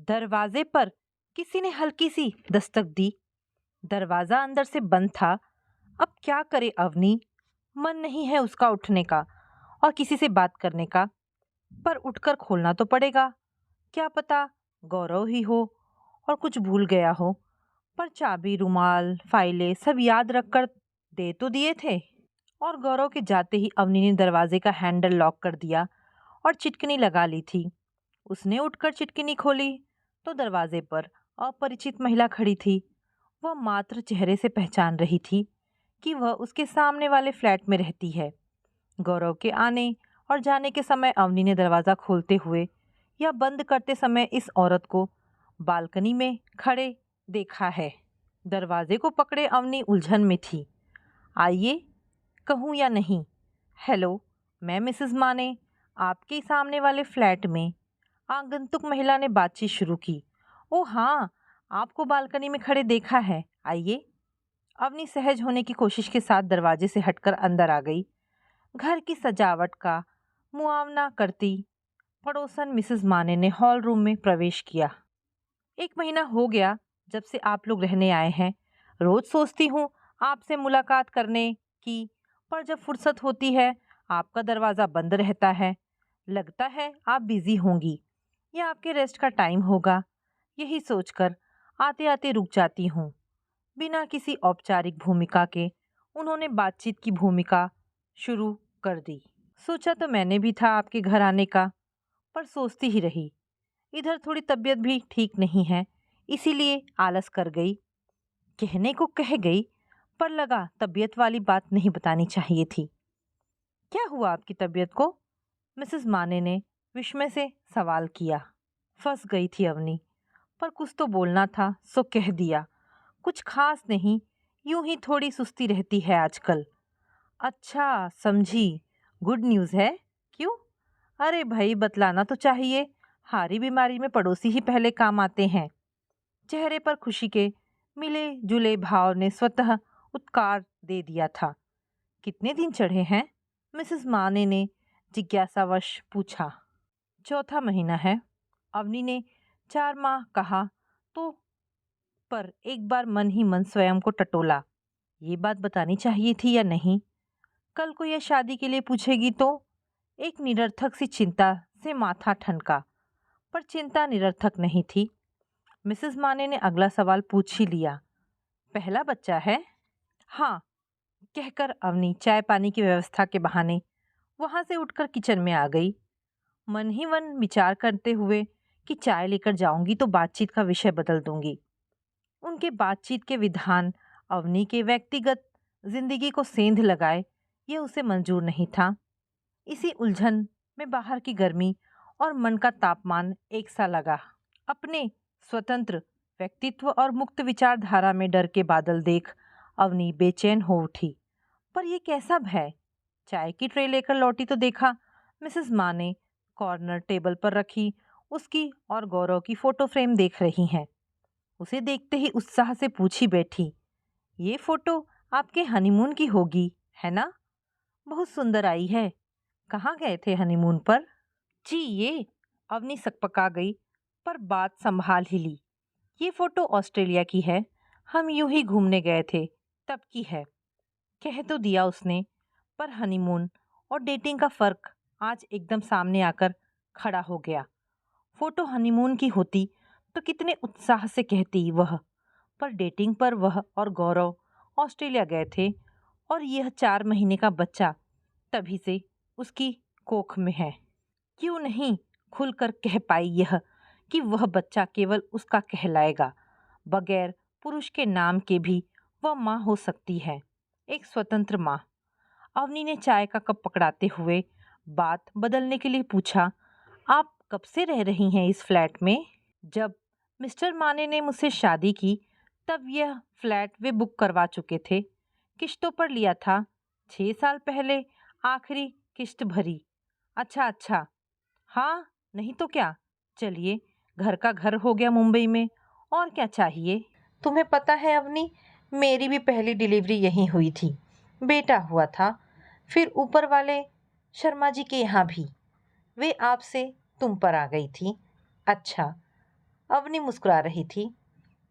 दरवाजे पर किसी ने हल्की सी दस्तक दी। दरवाजा अंदर से बंद था। अब क्या करे अवनी? मन नहीं है उसका उठने का और किसी से बात करने का, पर उठकर खोलना तो पड़ेगा। क्या पता गौरव ही हो और कुछ भूल गया हो। पर चाबी, रुमाल, फाइलें सब याद रखकर दे तो दिए थे। और गौरव के जाते ही अवनी ने दरवाजे का हैंडल लॉक कर दिया और चिटकनी लगा ली थी। उसने उठकर चिटकनी खोली तो दरवाजे पर अपरिचित महिला खड़ी थी। वह मात्र चेहरे से पहचान रही थी कि वह उसके सामने वाले फ्लैट में रहती है। गौरव के आने और जाने के समय अवनी ने दरवाजा खोलते हुए या बंद करते समय इस औरत को बालकनी में खड़े देखा है। दरवाजे को पकड़े अवनी उलझन में थी। आइए, कहूँ या नहीं? हेलो, मैं मिसेस माने, आपके सामने वाले फ्लैट में। आगंतुक महिला ने बातचीत शुरू की। ओ हाँ, आपको बालकनी में खड़े देखा है, आइए। अवनी सहज होने की कोशिश के साथ दरवाजे से हटकर अंदर आ गई। घर की सजावट का मुआवना करती पड़ोसन मिसेस माने ने हॉल रूम में प्रवेश किया। 1 महीना हो गया जब से आप लोग रहने आए हैं। रोज सोचती हूँ आपसे मुलाकात करने की, पर जब फुर्सत होती है आपका दरवाज़ा बंद रहता है। लगता है आप बिजी होंगी या आपके रेस्ट का टाइम होगा। यही सोचकर आते आते रुक जाती हूँ। बिना किसी औपचारिक भूमिका के उन्होंने बातचीत की भूमिका शुरू कर दी। सोचा तो मैंने भी था आपके घर आने का, पर सोचती ही रही। इधर थोड़ी तबीयत भी ठीक नहीं है, इसीलिए आलस कर गई। कहने को कह गई, पर लगा तबीयत वाली बात नहीं बतानी चाहिए थी। क्या हुआ आपकी तबीयत को? मिसेस माने ने विस्मय से सवाल किया। फंस गई थी अवनी, पर कुछ तो बोलना था सो कह दिया। कुछ खास नहीं, यूं ही थोड़ी सुस्ती रहती है आजकल। अच्छा, समझी। गुड न्यूज़ है? क्यों? अरे भाई, बतलाना तो चाहिए। हारी बीमारी में पड़ोसी ही पहले काम आते हैं। चेहरे पर खुशी के मिले जुले भाव ने स्वतः उत्कार दे दिया था। कितने दिन चढ़े हैं? मिसेस माने ने जिज्ञासावश पूछा। चौथा महीना है। अवनी ने 4 माह कहा तो, पर एक बार मन ही मन स्वयं को टटोला। ये बात बतानी चाहिए थी या नहीं? कल को यह शादी के लिए पूछेगी तो? एक निरर्थक सी चिंता से माथा ठनका, पर चिंता निरर्थक नहीं थी। मिसेस माने ने अगला सवाल पूछ ही लिया। पहला बच्चा है? हाँ, कहकर अवनी चाय पानी की व्यवस्था के बहाने वहां से उठकर किचन में आ गई। मन ही मन विचार करते हुए कि चाय लेकर जाऊंगी तो बातचीत का विषय बदल दूंगी। उनके बातचीत के विधान अवनी के व्यक्तिगत जिंदगी को सेंध लगाए, यह उसे मंजूर नहीं था। इसी उलझन में बाहर की गर्मी और मन का तापमान एक सा लगा। अपने स्वतंत्र व्यक्तित्व और मुक्त विचारधारा में डर के बादल देख अवनी बेचैन हो उठी। पर यह कैसा भय? चाय की ट्रे लेकर लौटी तो देखा मिसेस माँ ने कॉर्नर टेबल पर रखी उसकी और गौरव की फोटो फ्रेम देख रही हैं। उसे देखते ही उत्साह से पूछी बैठी, ये फोटो आपके हनीमून की होगी, है ना? बहुत सुंदर आई है। कहाँ गए थे हनीमून पर? जी ये, अवनी सकपका गई, पर बात संभाल ही ली। ये फोटो ऑस्ट्रेलिया की है। हम यूं ही घूमने गए थे, तब की है। कह तो दिया उसने, पर हनीमून और डेटिंग का फर्क आज एकदम सामने आकर खड़ा हो गया। फोटो हनीमून की होती तो कितने उत्साह से कहती वह, पर डेटिंग पर वह और गौरव ऑस्ट्रेलिया गए थे और यह 4 महीने का बच्चा तभी से उसकी कोख में है। क्यों नहीं खुलकर कह पाई यह कि वह बच्चा केवल उसका कहलाएगा, बगैर पुरुष के नाम के भी वह माँ हो सकती है, एक स्वतंत्र माँ। अवनी ने चाय का कप पकड़ाते हुए बात बदलने के लिए पूछा, आप कब से रह रही हैं इस फ्लैट में? जब मिस्टर माने ने मुझसे शादी की तब यह फ्लैट वे बुक करवा चुके थे। किश्तों पर लिया था। 6 साल पहले आखिरी किश्त भरी। अच्छा अच्छा, हाँ नहीं तो क्या। चलिए, घर का घर हो गया मुंबई में, और क्या चाहिए। तुम्हें पता है अवनी, मेरी भी पहली डिलीवरी यहीं हुई थी। बेटा हुआ था, फिर ऊपर वाले शर्मा जी के यहाँ भी। वे आपसे तुम पर आ गई थी। अच्छा, अवनी मुस्कुरा रही थी।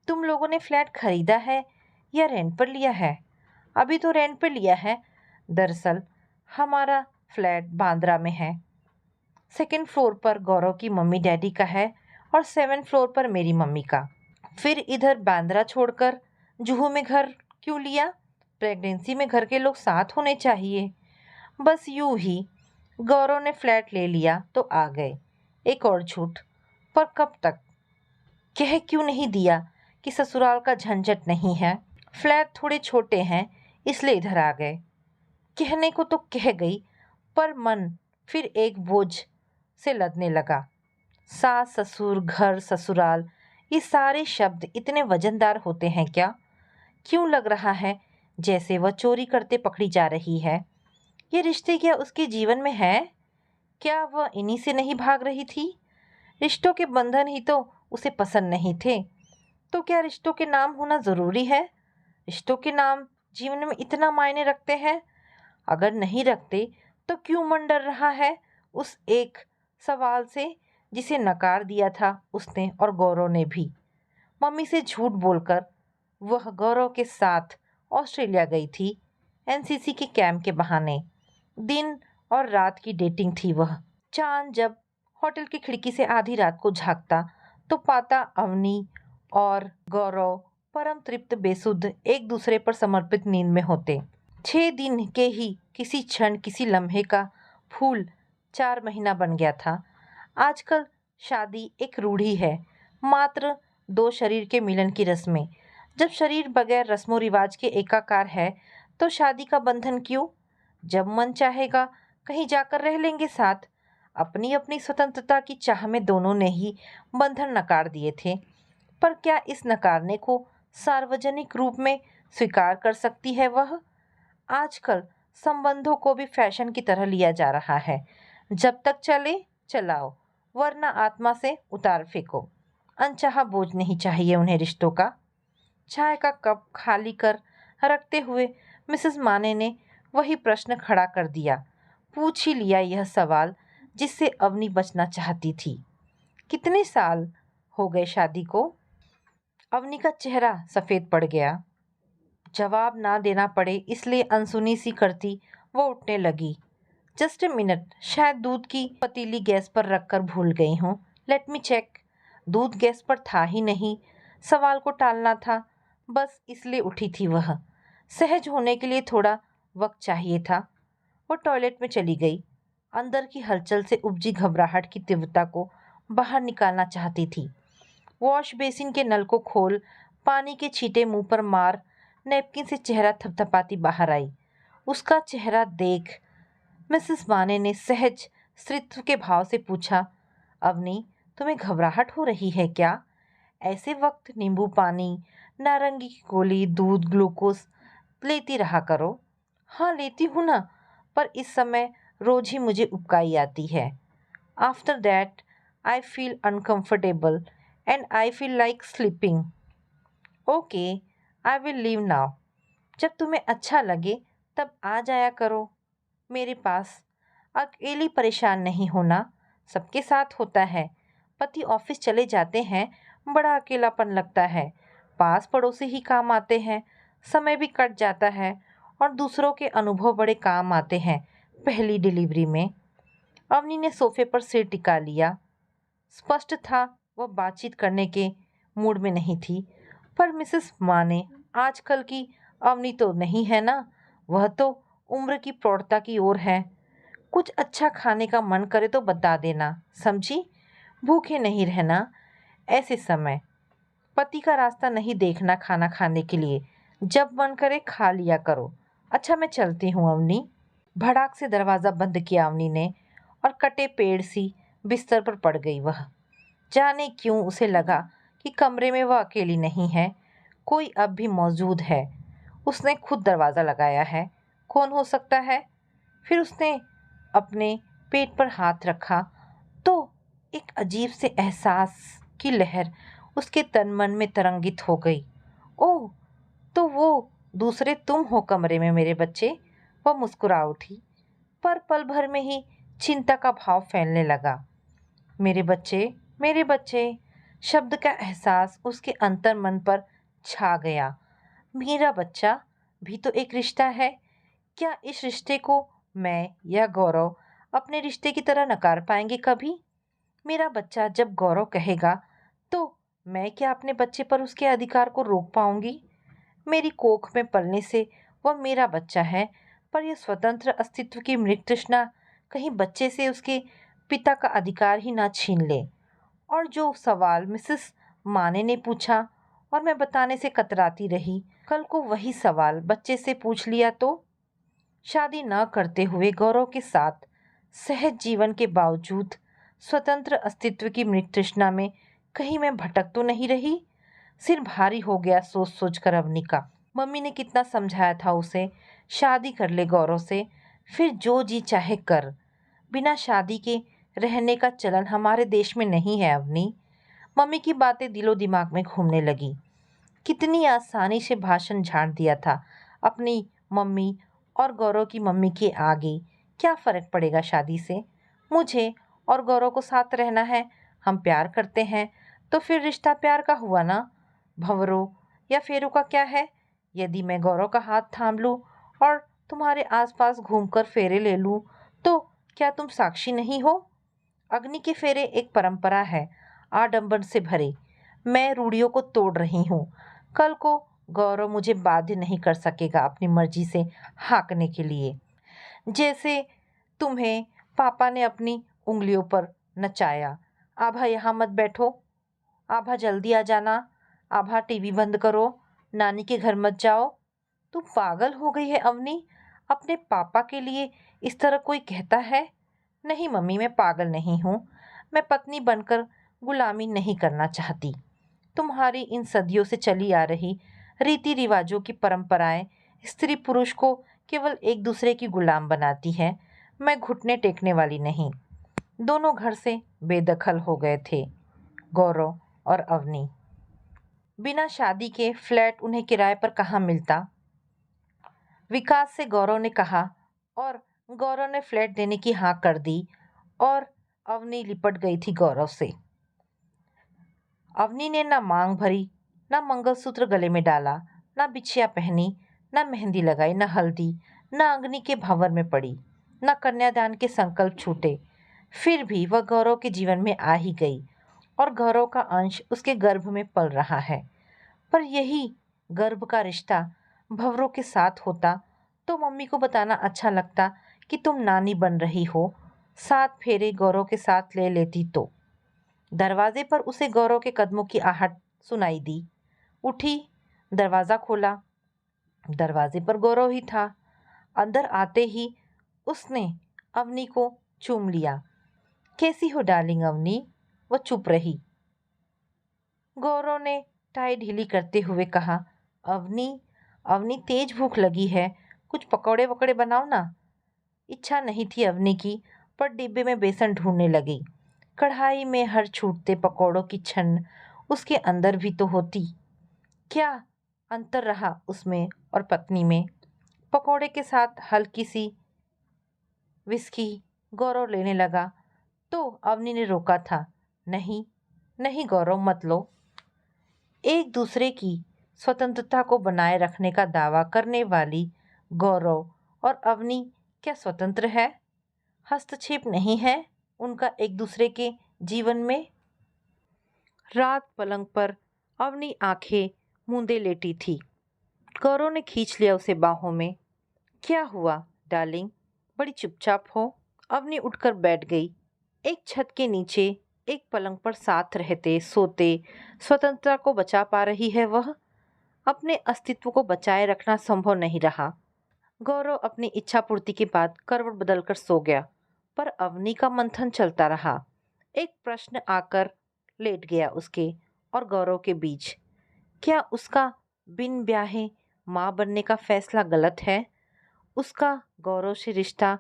तुम लोगों ने फ्लैट खरीदा है या रेंट पर लिया है? अभी तो रेंट पर लिया है। दरअसल हमारा फ्लैट बांद्रा में है। सेकंड फ्लोर पर गौरव की मम्मी डैडी का है और 7th फ्लोर पर मेरी मम्मी का। फिर इधर बांद्रा छोड़कर जुहू में घर क्यों लिया? प्रेगनेंसी में घर के लोग साथ होने चाहिए। बस यूं ही गौरव ने फ्लैट ले लिया तो आ गए। एक और झूठ, पर कब तक? कह क्यों नहीं दिया कि ससुराल का झंझट नहीं है, फ्लैट थोड़े छोटे हैं इसलिए इधर आ गए। कहने को तो कह गई, पर मन फिर एक बोझ से लदने लगा। सास ससुर घर ससुराल, ये सारे शब्द इतने वजनदार होते हैं क्या? क्यों लग रहा है जैसे वह चोरी करते पकड़ी जा रही है? ये रिश्ते क्या उसके जीवन में है? क्या वह इन्हीं से नहीं भाग रही थी? रिश्तों के बंधन ही तो उसे पसंद नहीं थे। तो क्या रिश्तों के नाम होना जरूरी है? रिश्तों के नाम जीवन में इतना मायने रखते हैं? अगर नहीं रखते तो क्यों मन डर रहा है उस एक सवाल से जिसे नकार दिया था उसने और गौरव ने भी। मम्मी से झूठ बोलकर वह गौरव के साथ ऑस्ट्रेलिया गई थी, एनसीसी के कैंप के बहाने। दिन और रात की डेटिंग थी वह। चांद जब होटल की खिड़की से आधी रात को झांकता तो पाता अवनी और गौरव परम तृप्त बेसुध एक दूसरे पर समर्पित नींद में होते। 6 दिन के ही किसी क्षण किसी लम्हे का फूल 4 महीना बन गया था। आजकल शादी एक रूढ़ी है, मात्र 2 शरीर के मिलन की रस्में। जब शरीर बगैर रस्मों रिवाज के एकाकार है तो शादी का बंधन क्यों? जब मन चाहेगा कहीं जाकर रह लेंगे साथ। अपनी अपनी स्वतंत्रता की चाह में दोनों ने ही बंधन नकार दिए थे। पर क्या इस नकारने को सार्वजनिक रूप में स्वीकार कर सकती है वह? आजकल संबंधों को भी फैशन की तरह लिया जा रहा है। जब तक चले चलाओ, वरना आत्मा से उतार फेंको। अनचाहा बोझ नहीं चाहिए उन्हें रिश्तों का। चाय का कप खाली कर रखते हुए मिसेस माने ने वही प्रश्न खड़ा कर दिया। पूछ ही लिया यह सवाल जिससे अवनी बचना चाहती थी। कितने साल हो गए शादी को? अवनी का चेहरा सफेद पड़ गया। जवाब ना देना पड़े इसलिए अनसुनी सी करती वो उठने लगी। जस्ट ए मिनट, शायद दूध की पतीली गैस पर रखकर भूल गई हूँ। Let me check. दूध गैस पर था ही नहीं। सवाल को टालना था, बस इसलिए उठी थी वह। सहज होने के लिए थोड़ा वक्त चाहिए था। वो टॉयलेट में चली गई। अंदर की हलचल से उपजी घबराहट की तीव्रता को बाहर निकालना चाहती थी। वॉश बेसिन के नल को खोल पानी के छींटे मुंह पर मार नैपकिन से चेहरा थपथपाती बाहर आई। उसका चेहरा देख मिसेस माने ने सहज स्त्रीत्व के भाव से पूछा, अवनी तुम्हें घबराहट हो रही है क्या? ऐसे वक्त नींबू पानी, नारंगी की गोली, दूध, ग्लूकोज लेती रहा करो। हाँ लेती हूँ ना, पर इस समय रोज ही मुझे उबकाई आती है। After that I feel uncomfortable and I feel like sleeping. Okay, I will leave now. जब तुम्हें अच्छा लगे तब आ जाया करो मेरे पास। अकेली परेशान नहीं होना, सबके साथ होता है। पति ऑफिस चले जाते हैं, बड़ा अकेलापन लगता है। पास पड़ोसी ही काम आते हैं, समय भी कट जाता है और दूसरों के अनुभव बड़े काम आते हैं पहली डिलीवरी में। अवनी ने सोफे पर सिर टिका लिया। स्पष्ट था वह बातचीत करने के मूड में नहीं थी। पर मिसेस माने आजकल की अवनी तो नहीं है ना, वह तो उम्र की प्रौढ़ता की ओर है। कुछ अच्छा खाने का मन करे तो बता देना, समझी? भूखे नहीं रहना ऐसे समय। पति का रास्ता नहीं देखना खाना खाने के लिए, जब मन करे खा लिया करो। अच्छा मैं चलती हूँ अवनी। भड़ाक से दरवाज़ा बंद किया अवनी ने और कटे पेड़ सी बिस्तर पर पड़ गई वह। जाने क्यों उसे लगा कि कमरे में वह अकेली नहीं है, कोई अब भी मौजूद है। उसने खुद दरवाज़ा लगाया है, कौन हो सकता है? फिर उसने अपने पेट पर हाथ रखा तो एक अजीब से एहसास की लहर उसके तन मन में तरंगित हो गई। ओह, तो वो दूसरे तुम हो कमरे में मेरे बच्चे। वह मुस्कुरा उठी, पर पल भर में ही चिंता का भाव फैलने लगा। मेरे बच्चे, मेरे बच्चे। शब्द का एहसास उसके अंतर मन पर छा गया। मेरा बच्चा भी तो एक रिश्ता है। क्या इस रिश्ते को मैं या गौरव अपने रिश्ते की तरह नकार पाएंगे कभी? मेरा बच्चा जब गौरव कहेगा तो मैं क्या अपने बच्चे पर उसके अधिकार को रोक पाऊंगी? मेरी कोख में पलने से वह मेरा बच्चा है, पर यह स्वतंत्र अस्तित्व की मृग तृष्णा कहीं बच्चे से उसके पिता का अधिकार ही ना छीन ले। और जो सवाल मिसेस माने ने पूछा और मैं बताने से कतराती रही, कल को वही सवाल बच्चे से पूछ लिया तो? शादी न करते हुए गौरव के साथ सहज जीवन के बावजूद स्वतंत्र अस्तित्व की मृग तृष्णा में कहीं मैं भटक तो नहीं रही? सिर भारी हो गया सोच सोच कर अवनी का। मम्मी ने कितना समझाया था उसे, शादी कर ले गौरव से, फिर जो जी चाहे कर। बिना शादी के रहने का चलन हमारे देश में नहीं है अवनी। मम्मी की बातें दिलो दिमाग में घूमने लगी। कितनी आसानी से भाषण झाड़ दिया था अपनी मम्मी और गौरव की मम्मी के आगे। क्या फर्क पड़ेगा शादी से? मुझे और गौरव को साथ रहना है, हम प्यार करते हैं, तो फिर रिश्ता प्यार का हुआ ना। भंवरों या फेरों का क्या है? यदि मैं गौरव का हाथ थाम लूं और तुम्हारे आसपास घूमकर फेरे ले लूं, तो क्या तुम साक्षी नहीं हो? अग्नि के फेरे एक परंपरा है, आडंबर से भरे। मैं रूढ़ियों को तोड़ रही हूँ। कल को गौरव मुझे बाध्य नहीं कर सकेगा अपनी मर्जी से हाँकने के लिए, जैसे तुम्हें पापा ने अपनी उंगलियों पर नचाया। आभा यहाँ मत बैठो, आभा जल्दी आ जाना, आभा टीवी बंद करो, नानी के घर मत जाओ। तू पागल हो गई है अवनी? अपने पापा के लिए इस तरह कोई कहता है? नहीं मम्मी, मैं पागल नहीं हूँ। मैं पत्नी बनकर गुलामी नहीं करना चाहती। तुम्हारी इन सदियों से चली आ रही रीति रिवाजों की परंपराएं स्त्री पुरुष को केवल एक दूसरे की गुलाम बनाती है। मैं घुटने टेकने वाली नहीं। दोनों घर से बेदखल हो गए थे, गौरव और अवनी। बिना शादी के फ्लैट उन्हें किराए पर कहाँ मिलता? विकास से गौरव ने कहा और गौरव ने फ्लैट देने की हाँ कर दी और अवनी लिपट गई थी गौरव से। अवनी ने ना मांग भरी, ना मंगलसूत्र गले में डाला, ना बिछिया पहनी, ना मेहंदी लगाई, ना हल्दी, ना अग्नि के भंवर में पड़ी, ना कन्यादान के संकल्प छूटे। फिर भी वह गौरव के जीवन में आ ही गई और गौरव का अंश उसके गर्भ में पल रहा है। पर यही गर्भ का रिश्ता भंवरों के साथ होता तो मम्मी को बताना अच्छा लगता कि तुम नानी बन रही हो। 7 फेरे गौरव के साथ ले लेती तो। दरवाजे पर उसे गौरव के कदमों की आहट सुनाई दी। उठी, दरवाज़ा खोला। दरवाजे पर गौरव ही था। अंदर आते ही उसने अवनी को चूम लिया। कैसी हो डार्लिंग अवनी? वह चुप रही। गौरव ने टाई ढीली करते हुए कहा, अवनी, अवनी तेज भूख लगी है, कुछ पकौड़े वकौड़े बनाओ ना। इच्छा नहीं थी अवनी की, पर डिब्बे में बेसन ढूंढने लगी। कढ़ाई में हर छूटते पकौड़ों की छन उसके अंदर भी तो होती। क्या अंतर रहा उसमें और पत्नी में? पकौड़े के साथ हल्की सी विस्की गौरव लेने लगा तो अवनी ने रोका था। नहीं नहीं गौरव, मत लो। एक दूसरे की स्वतंत्रता को बनाए रखने का दावा करने वाली गौरव और अवनी क्या स्वतंत्र है? हस्तक्षेप नहीं है उनका एक दूसरे के जीवन में? रात पलंग पर अवनी आंखें मूंदे लेटी थी। गौरव ने खींच लिया उसे बाहों में। क्या हुआ डार्लिंग, बड़ी चुपचाप हो? अवनी उठकर बैठ गई। एक छत के नीचे एक पलंग पर साथ रहते सोते स्वतंत्रता को बचा पा रही है वह। अपने अस्तित्व को बचाए रखना संभव नहीं रहा। गौरव अपनी इच्छा पूर्ति के बाद करवट बदलकर सो गया, पर अवनी का मंथन चलता रहा। एक प्रश्न आकर लेट गया उसके और गौरव के बीच। क्या उसका बिन ब्याहे माँ बनने का फैसला गलत है? उसका गौरव से रिश्ता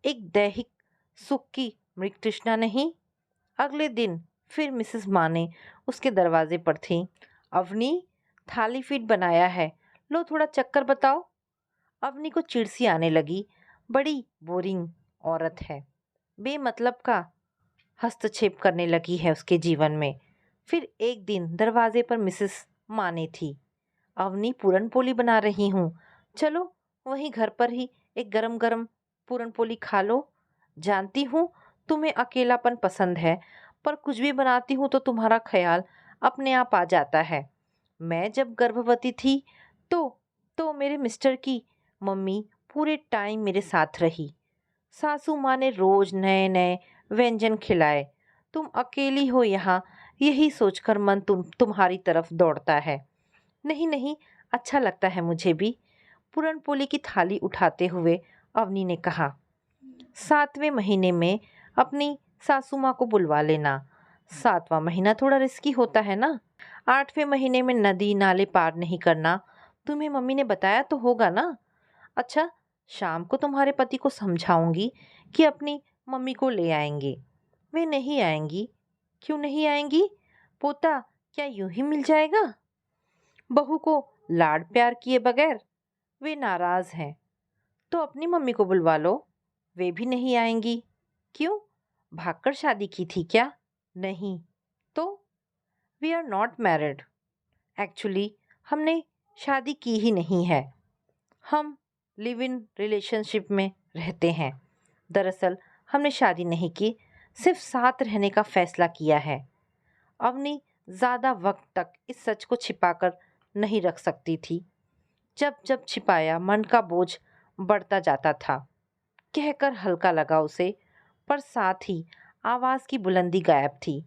एक दैहिक सुख की मृग तृष्णा नहीं? अगले दिन फिर मिसेस माने उसके दरवाजे पर थी। अवनी, थाली फीट बनाया है, लो थोड़ा चक्कर बताओ। अवनी को चिढ़ सी आने लगी। बड़ी बोरिंग औरत है, बेमतलब का हस्तक्षेप करने लगी है उसके जीवन में। फिर एक दिन दरवाजे पर मिसेस माने थी। अवनी पूरन पोली बना रही हूँ, चलो वहीं घर पर ही एक गरम गरम पूरन पोली खा लो। जानती हूँ तुम्हें अकेलापन पसंद है, पर कुछ भी बनाती हूँ तो तुम्हारा ख्याल अपने आप आ जाता है। मैं जब गर्भवती थी तो मेरे मिस्टर की मम्मी पूरे टाइम मेरे साथ रही। सासू माँ ने रोज नए नए व्यंजन खिलाए। तुम अकेली हो यहाँ, यही सोचकर मन तुम्हारी तरफ दौड़ता है। नहीं नहीं, अच्छा लगता है मुझे भी। पूरन पोली की थाली उठाते हुए अवनी ने कहा। 7वें महीने में अपनी सासू माँ को बुलवा लेना। 7वां महीना थोड़ा रिस्की होता है ना। 8वें महीने में नदी नाले पार नहीं करना। तुम्हें मम्मी ने बताया तो होगा ना। अच्छा, शाम को तुम्हारे पति को समझाऊंगी कि अपनी मम्मी को ले आएंगे। वे नहीं आएंगी। क्यों नहीं आएंगी? पोता क्या यूं ही मिल जाएगा? बहू को लाड प्यार किए बगैर वे नाराज हैं। तो अपनी मम्मी को बुलवा लो। वे भी नहीं आएंगी। क्यों? भागकर शादी की थी क्या? नहीं। तो we are not married. Actually हमने शादी की ही नहीं है। हम लिव इन रिलेशनशिप में रहते हैं। दरअसल हमने शादी नहीं की, सिर्फ साथ रहने का फैसला किया है। अवनी ज्यादा वक्त तक इस सच को छिपाकर नहीं रख सकती थी। जब जब छिपाया मन का बोझ बढ़ता जाता था। कहकर हल्का लगा उसे, पर साथ ही आवाज की बुलंदी गायब थी।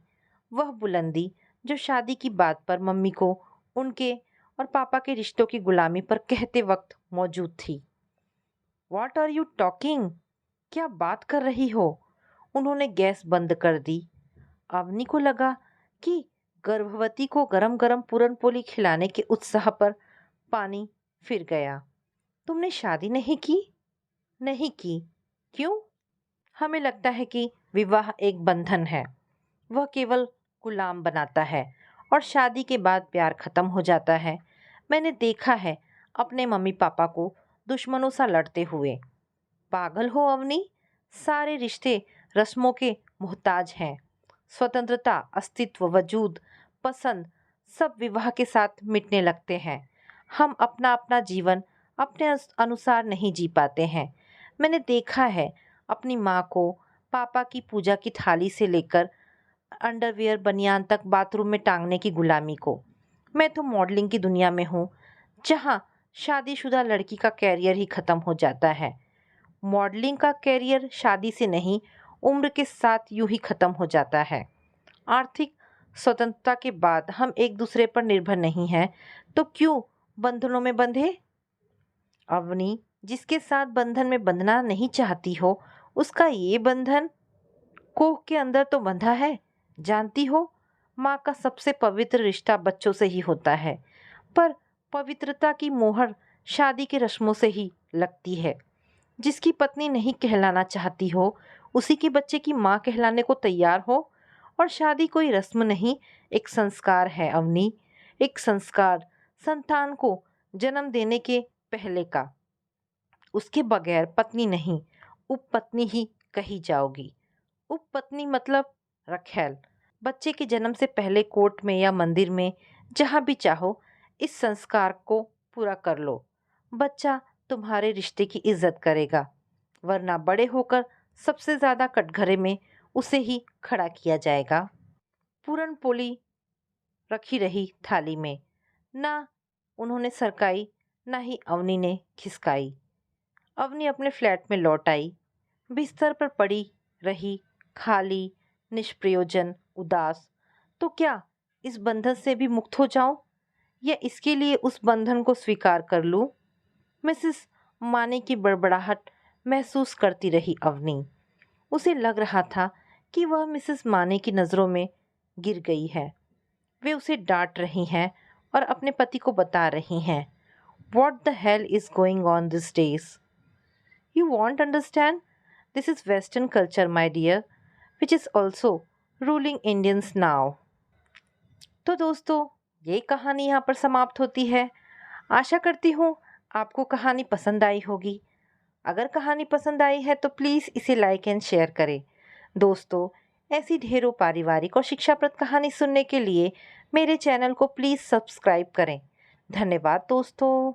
वह बुलंदी जो शादी की बात पर मम्मी को उनके और पापा के रिश्तों की गुलामी पर कहते वक्त मौजूद थी। What are you talking? क्या बात कर रही हो? उन्होंने गैस बंद कर दी। अवनी को लगा कि गर्भवती को गरम गरम पूरन पोली खिलाने के उत्साह पर पानी फिर गया। तुमने शादी नहीं की? नहीं की। क्यों? हमें लगता है कि विवाह एक बंधन है। वह केवल गुलाम बनाता है और शादी के बाद प्यार खत्म हो जाता है। मैंने देखा है अपने मम्मी पापा को दुश्मनों सा लड़ते हुए। पागल हो अवनी? सारे रिश्ते रस्मों के मोहताज हैं। स्वतंत्रता, अस्तित्व, वजूद, पसंद सब विवाह के साथ मिटने लगते हैं। हम अपना अपना जीवन अपने अनुसार नहीं जी पाते हैं। मैंने देखा है अपनी माँ को पापा की पूजा की थाली से लेकर अंडरवियर बनियान तक बाथरूम में टांगने की गुलामी को। मैं तो मॉडलिंग की दुनिया में हूँ, जहाँ शादीशुदा लड़की का कैरियर ही खत्म हो जाता है। मॉडलिंग का कैरियर शादी से नहीं, उम्र के साथ यूं ही खत्म हो जाता है। आर्थिक स्वतंत्रता के बाद हम एक दूसरे पर निर्भर नहीं हैं, तो क्यों बंधनों में बंधे? अवनी, जिसके साथ बंधन में बंधना नहीं चाहती हो, उसका ये बंधन कोख के अंदर तो बंधा है। जानती हो, माँ का सबसे पवित्र रिश्ता बच्चों से ही होता है, पर पवित्रता की मोहर शादी के रस्मों से ही लगती है। जिसकी पत्नी नहीं कहलाना चाहती हो, उसी के बच्चे की माँ कहलाने को तैयार हो। और शादी कोई रस्म नहीं, एक संस्कार है अवनी। एक संस्कार, संतान को जन्म देने के पहले का। उसके बगैर पत्नी नहीं, उपपत्नी ही कही जाओगी। उपपत्नी मतलब रखैल। बच्चे के जन्म से पहले कोर्ट में या मंदिर में, जहाँ भी चाहो, इस संस्कार को पूरा कर लो। बच्चा तुम्हारे रिश्ते की इज्जत करेगा, वरना बड़े होकर सबसे ज्यादा कटघरे में उसे ही खड़ा किया जाएगा। पूरन पोली रखी रही थाली में। ना उन्होंने सरकाई, ना ही अवनी ने खिसकाई। अवनी अपने फ्लैट में लौट आई। बिस्तर पर पड़ी रही, खाली, निष्प्रयोजन, उदास। तो क्या इस बंधन से भी मुक्त हो जाऊं, या इसके लिए उस बंधन को स्वीकार कर लूं? मिसेस माने की बड़बड़ाहट महसूस करती रही अवनी। उसे लग रहा था कि वह मिसेस माने की नज़रों में गिर गई है। वे उसे डांट रही हैं और अपने पति को बता रही हैं, "What the hell is going on these days? You won't understand. This is Western culture, my dear, which is also ruling Indians now." तो दोस्तों, ये कहानी यहाँ पर समाप्त होती है। आशा करती हूँ आपको कहानी पसंद आई होगी। अगर कहानी पसंद आई है तो प्लीज़ इसे लाइक एंड शेयर करें। दोस्तों, ऐसी ढेरों पारिवारिक और शिक्षाप्रद कहानी सुनने के लिए मेरे चैनल को प्लीज़ सब्सक्राइब करें। धन्यवाद दोस्तों।